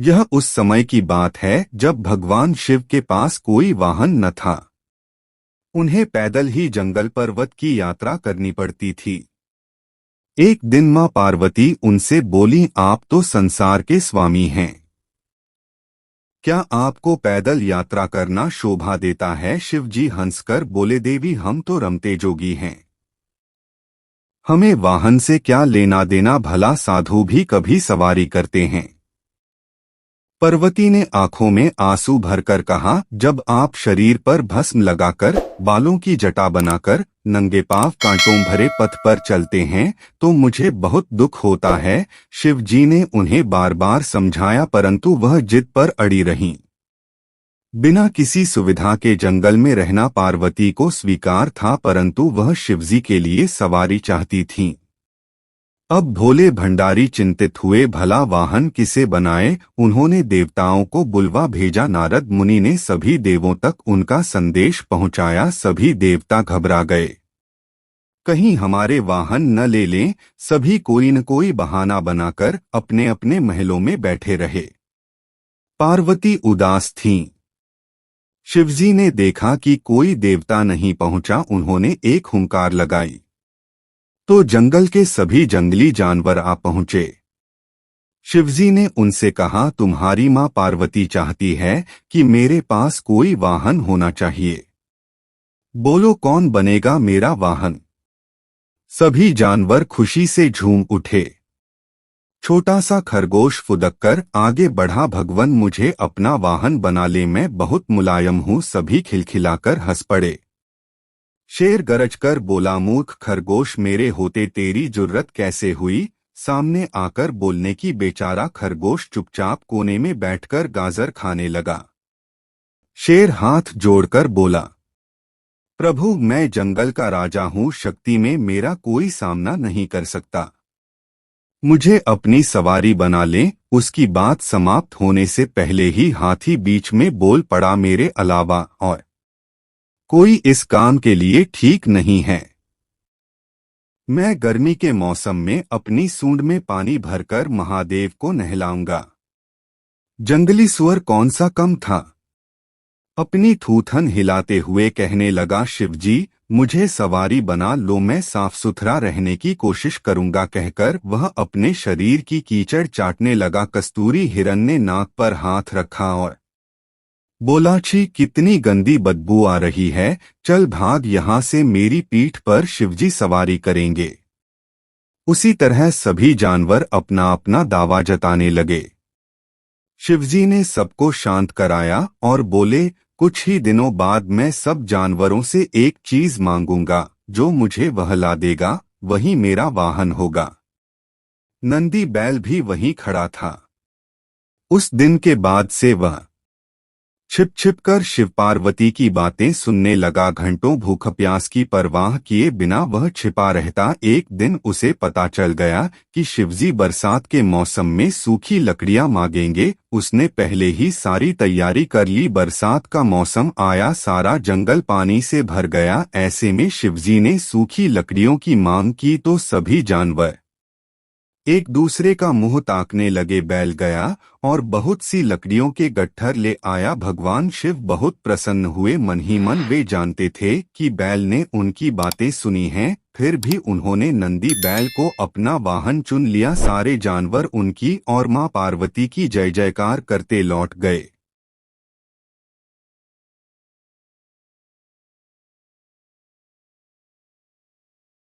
यह उस समय की बात है जब भगवान शिव के पास कोई वाहन न था। उन्हें पैदल ही जंगल पर्वत की यात्रा करनी पड़ती थी। एक दिन मां पार्वती उनसे बोली, आप तो संसार के स्वामी हैं, क्या आपको पैदल यात्रा करना शोभा देता है? शिव जी हंसकर बोले, देवी हम तो रमते जोगी हैं, हमें वाहन से क्या लेना देना, भला साधु भी कभी सवारी करते हैं। पार्वती ने आंखों में आंसू भरकर कहा, जब आप शरीर पर भस्म लगाकर, बालों की जटा बनाकर, नंगे पांव कांटों भरे पथ पर चलते हैं तो मुझे बहुत दुख होता है। शिव जी ने उन्हें बार बार समझाया परंतु वह जिद पर अड़ी रहीं। बिना किसी सुविधा के जंगल में रहना पार्वती को स्वीकार था परंतु वह शिवजी के लिए सवारी चाहती थीं। अब भोले भंडारी चिंतित हुए, भला वाहन किसे बनाए। उन्होंने देवताओं को बुलवा भेजा। नारद मुनि ने सभी देवों तक उनका संदेश पहुंचाया। सभी देवता घबरा गए, कहीं हमारे वाहन न ले लें। सभी कोई न कोई बहाना बनाकर अपने अपने महलों में बैठे रहे। पार्वती उदास थीं। शिवजी ने देखा कि कोई देवता नहीं पहुंचा। उन्होंने एक हुंकार लगाई तो जंगल के सभी जंगली जानवर आ पहुंचे। शिवजी ने उनसे कहा, तुम्हारी मां पार्वती चाहती है कि मेरे पास कोई वाहन होना चाहिए, बोलो कौन बनेगा मेरा वाहन। सभी जानवर खुशी से झूम उठे। छोटा सा खरगोश फुदककर आगे बढ़ा, भगवन मुझे अपना वाहन बना ले, मैं बहुत मुलायम हूँ। सभी खिलखिलाकर हंस पड़े। शेर गरजकर बोला, मूर्ख खरगोश, मेरे होते तेरी जुर्रत कैसे हुई सामने आकर बोलने की। बेचारा खरगोश चुपचाप कोने में बैठकर गाजर खाने लगा। शेर हाथ जोड़कर बोला, प्रभु मैं जंगल का राजा हूँ, शक्ति में मेरा कोई सामना नहीं कर सकता, मुझे अपनी सवारी बना ले। उसकी बात समाप्त होने से पहले ही हाथी बीच में बोल पड़ा, मेरे अलावा और कोई इस काम के लिए ठीक नहीं है। मैं गर्मी के मौसम में अपनी सूंड में पानी भरकर महादेव को नहलाऊंगा। जंगली सुअर कौन सा कम था, अपनी थूथन हिलाते हुए कहने लगा, शिवजी मुझे सवारी बना लो, मैं साफ सुथरा रहने की कोशिश करूंगा। कहकर वह अपने शरीर की कीचड़ चाटने लगा। कस्तूरी हिरन ने नाक पर हाथ रखा और बोला, छी कितनी गंदी बदबू आ रही है, चल भाग यहाँ से, मेरी पीठ पर शिवजी सवारी करेंगे। उसी तरह सभी जानवर अपना अपना दावा जताने लगे। शिवजी ने सबको शांत कराया और बोले, कुछ ही दिनों बाद मैं सब जानवरों से एक चीज मांगूंगा, जो मुझे वहला देगा वही मेरा वाहन होगा। नंदी बैल भी वहीं खड़ा था। उस दिन के बाद से वह छिप छिप कर शिव पार्वती की बातें सुनने लगा। घंटों भूख प्यास की परवाह किए बिना वह छिपा रहता। एक दिन उसे पता चल गया कि शिवजी बरसात के मौसम में सूखी लकड़ियां मांगेंगे। उसने पहले ही सारी तैयारी कर ली। बरसात का मौसम आया, सारा जंगल पानी से भर गया। ऐसे में शिवजी ने सूखी लकड़ियों की मांग की तो सभी जानवर एक दूसरे का मुंह ताकने लगे। बैल गया और बहुत सी लकड़ियों के गट्ठर ले आया। भगवान शिव बहुत प्रसन्न हुए। मन ही मन वे जानते थे कि बैल ने उनकी बातें सुनी हैं, फिर भी उन्होंने नंदी बैल को अपना वाहन चुन लिया। सारे जानवर उनकी और मां पार्वती की जय जयकार करते लौट गए।